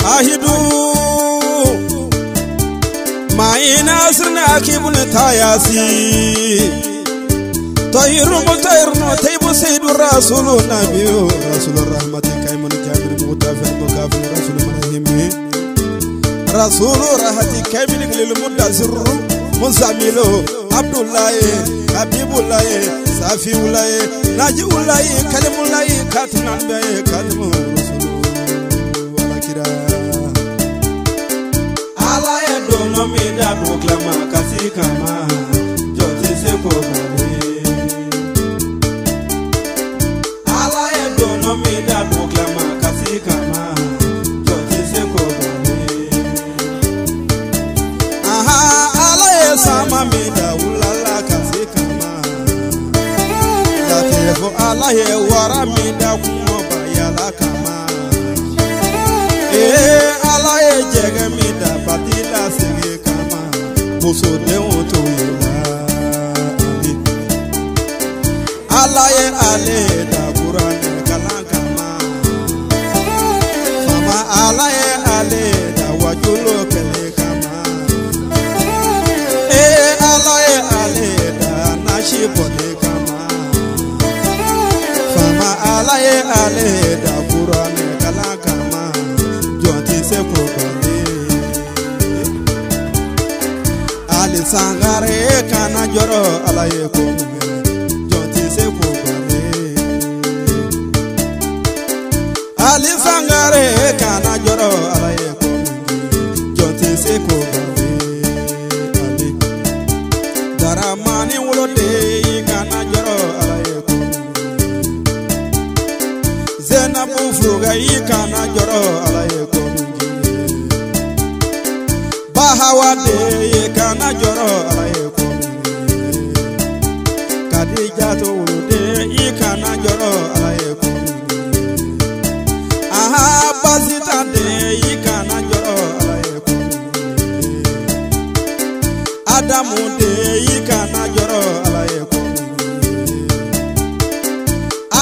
ahidu maina sirna akibun tayasi tahiru mutayirno taybu sayyidu rasulun nabiyyu rasulur rahmati kaymun jabir mutafil mukafil rasul manhimi rasulur rahmati kaymin lil mudazzir muzamilo abdullah habibullah safiullah najiullah kalimullah katman be katmu ala e dono mi da proclama kasikama jote se ko bale ala e dono mi da proclama kasikama jote se ko bale aha ala e sama mi da ulala kasikama da tefo ala e wara mi da kumo bayala kama ala e jege mi da batila sege kama boso de oto yela ala e ale da qur'an kalan kama fama ala e ale da wajulo kele kama ala e ale da nashi bode kama fama ala e ale da qur'an kalan kama Ali sangare kana joro alaye ko jonti se ko bale Ali sangare kana joro alaye ko jonti se ko bale Ali daramani wolode kana joro alaye ko Zenabu fruga kana joro alaye ko Bahawade kana joro alaye ko Kadija to de kana joro alaye ko aha bazita de kana joro alaye ko Adamu de kana joro alaye ko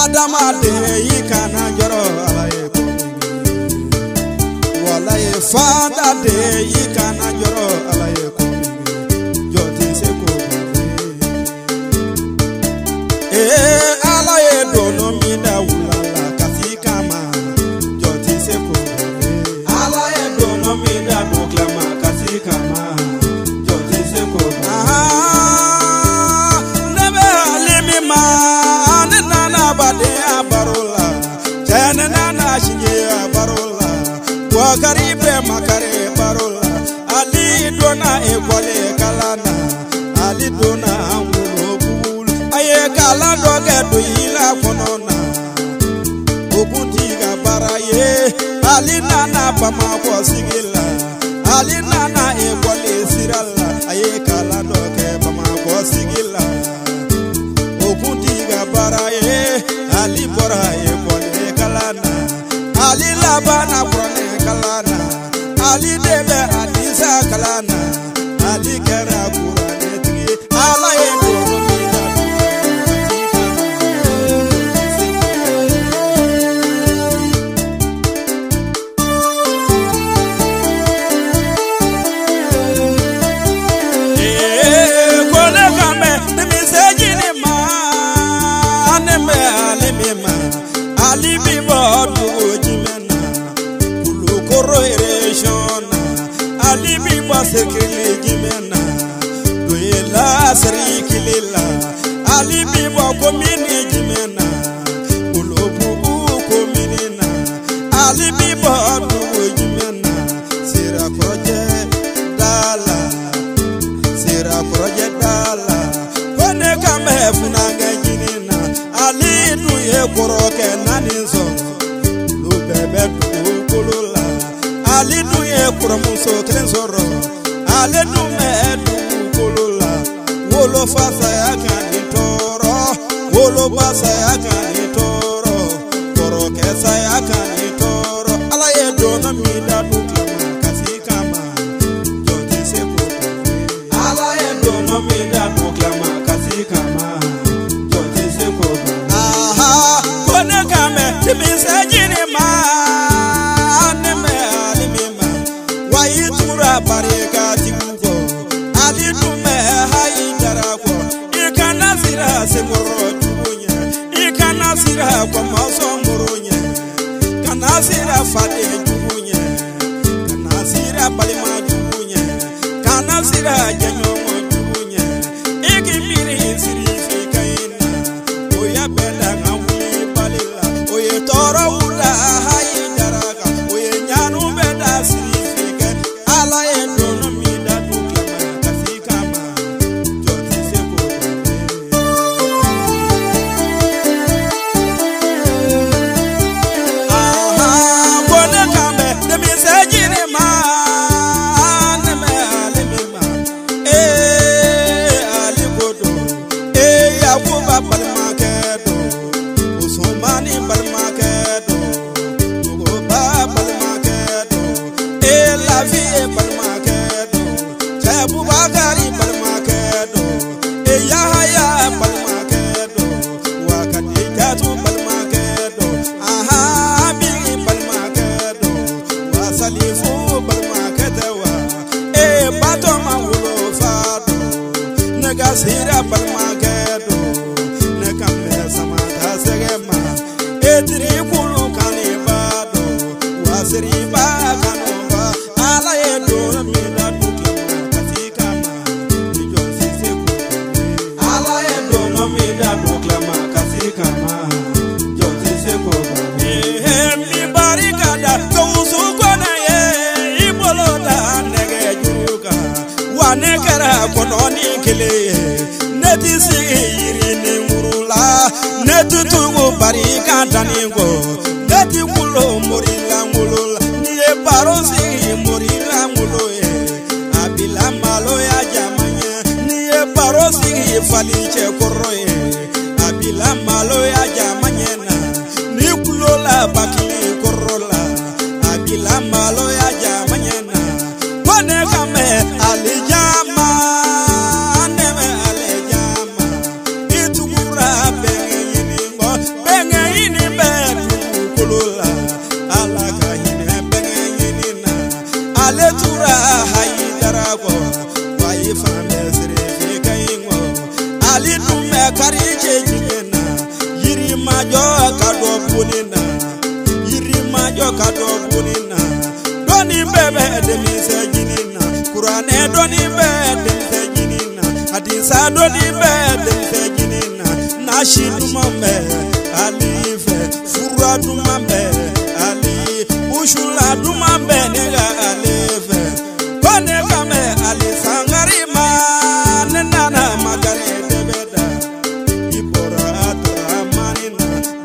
Adama de kana joro alaye ko Walaye fada de kana joro alaye ko jote se ko alaye dono mi da ulala kasikama jote se ko alaye dono mi da proclama kasikama jote se ko nebe alimi ma nana bade abarola tena nana shinge abarola Wakaribe makare barola Ali dona ekwale kalana Ali dona angulo bulu Aye kalando gedo ila konona Okuntiga baraye Ali nana pama kwa sigila Ali nana ekwale sirala Aye kalando ke pama kwa sigila Okuntiga baraye Ali bora ekwale kalana Ali labana prone kalana Ali debe adisa kalana Ali kera kurane tigi ala ego mina kone kame nimi sejini ma aneme alimima Ali bibo dugo jimena Koro ereshona alibi basekele jimena doela serikilila alibi bakomini jimena ulobu kominina alibi badu jimena sira project dala kone kame funanga jinina alidu ye koroke naninzo lu bebe kulula Ali duye kuramuso krenzoro Ale dume kulula Wolo fasa ya kanitoro Wolo basa ya kanitoro Koro kesa ya kanitoro Ala ye dona mida duklama kasikama Jote se koto Ala ye dona mida duklama kasikama Jote se koto Aha kone kame Timise jini ma Anime alimi moro jubunya ikana sira kwa maso moronya kana sira fade jubunya kana sira balima jubunya kana sira janyo jubunya ikimiri siri fikaina oya benda ngawi balila oye toro ula hayi daraga oye nyanu benda siri fika ala endono mida tukama kasikama joti seko aha bona kambe de miseji ne ma ne me alimima ali godo yakuba palmakedo usmani palmakedo tugoba palmakedo la vie palmakedo abubakari palmakedo yahaya palmakedo wakadijatu palmakedo aha bi palmakedo wasalifu palmakedo bato mawulo fado nagasira palmakedo nakame samata segema etri kulu kanibado wasriba kanova ala edo mida tukema kasikama ijonsi seku ala edo mida tukema kasikama jonsi seku mi barikada kawusu kona ye iboloda nege juruka wanekara kononi kele neti siri ni murula neti tugu barika daningo neti kulo murila mulula niye barosi murila muloye abila malo ya jamanya niye barosi faliche koroye abila malo ya jamanya na ni kulola bakili korola abila malo ya jamanya na kone kame alijama neme alijama itugura bengeyini betu kulola alaka hine bengeyini na aletura haidarago wayi fame sire fikaingo alidume karije jigena yiri majo kado punina doni bebe de misejinina Qur'ane doni bebe de misejinina hadisa doni bebe de misejinina nashidu mambe alife furadu mambe ali ushula du mambe nega alife kone kame ali sangarima nana magare debeda ibora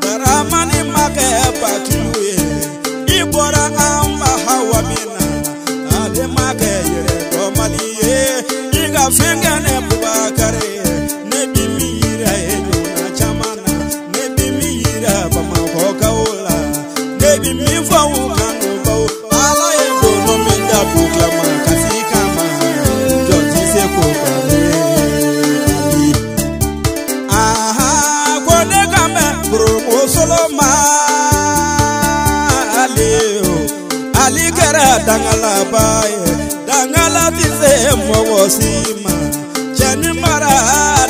daramani make pakiluye ibora amba hawamina ade make yere to maliye iga fengane bubakare ne bimira enyona chamana ne bimira bamako kaola ne bimifa ukanu bau ala ego no minda buklama kasikama joti seko kare aha kone kame bro soloma ali kera dangala baye dangala tize mwosima cheni mara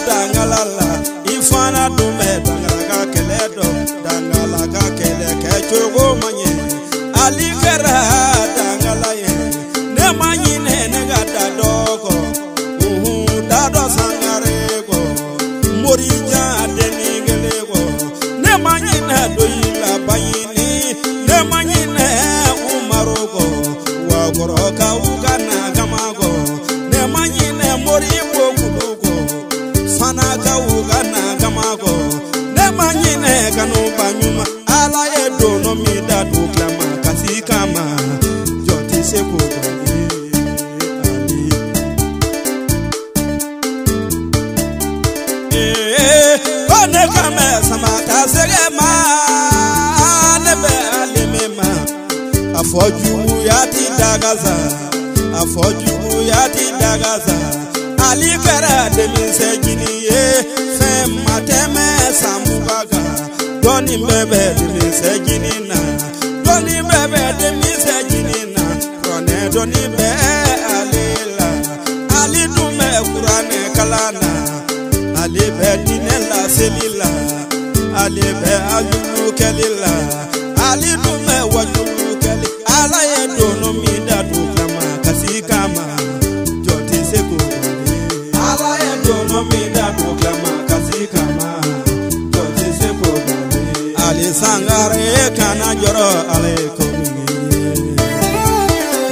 dangala la ifana dume dangala ka keledo dangala ka kele kechogo manye ali kera dangala ye ne manyi ne gada dogo dado sangarego morija denigelego ne manyi ne doila bayini ne manyi ne goroka ugana gamago ne manyi ne mori bokulugo fana ka ugana gamago ne manyi ne kanu banyuma ala edo no mida duklama kasikama joti seko kone kame samata segema nebe alimema afoju yati dagaza ali kara de misejini ye fem mateme samubaga doni bebe de misejini na doni bebe de misejini na krone doni be alila ali dume Qur'ane kalana ali be dinela selila ali be ajulu kelila ali dume wajulu keli ala ye dono mi dadu kama kasikama joti seko ala ye dono mi dadu kama kasikama joti seko ali sangare kana joro alaikum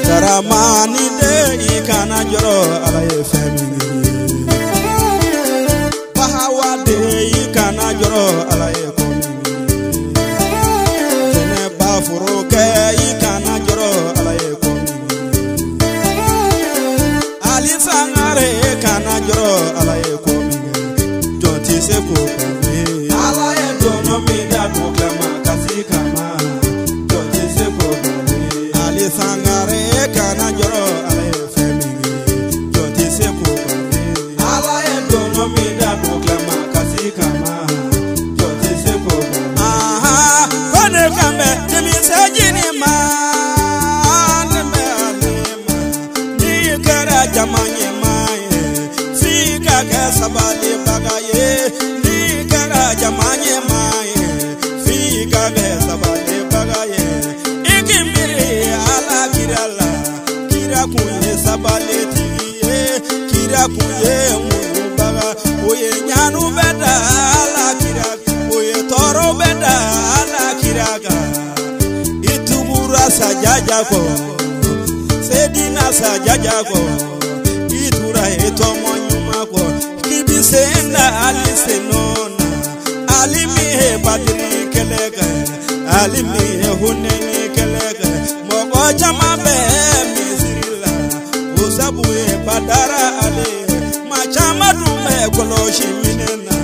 daramani de ikana joro alaikum kana joro alaikum tene bafuro ke kana joro alaikum ali sangare kana joro alaikum joti seko ala e dono mi da kama kasikama joti seko ali sangare kana joro alaikum joti seko ala e dono mi da kama kasikama jamanye maye sika ke sabali bagaye ni kara jamanye maye sika ke sabali bagaye ikimiri ala kirala kira kuye sabali tiye kira kuye mubaga oye nyanu beda ala kira oye toro beda ala kiraga itubura sajaja ko sedina sajaja ko itura etomo nyuma ko kibisenda alisenona alimi he badri kelega alimi he huneni kelega mogo chama be misrila usabu he badara ale machama dume koloshi minena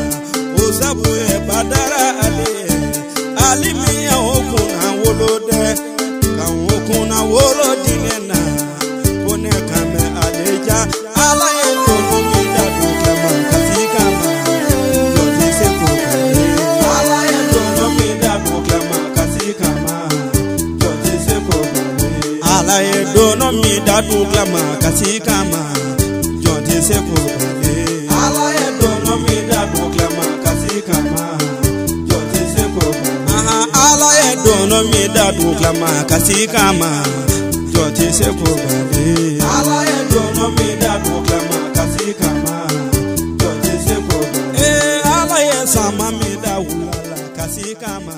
usabu he badara ale alimi he hokuna wolode kan hokuna wolodinena kone kame aleja ala ye dono mi dadu kama kasikama joti seko ala ye dono mi dadu kama kasikama joti seko ala ye dono mi dadu kama kasikama joti seko ala ye dono mi dadu kama kasikama joti seko ala ye dono mi dadu kama kasikama joti seko ala ye dono mi dadu kama kasikama joti seko ala ye sama mi da wulala kasikama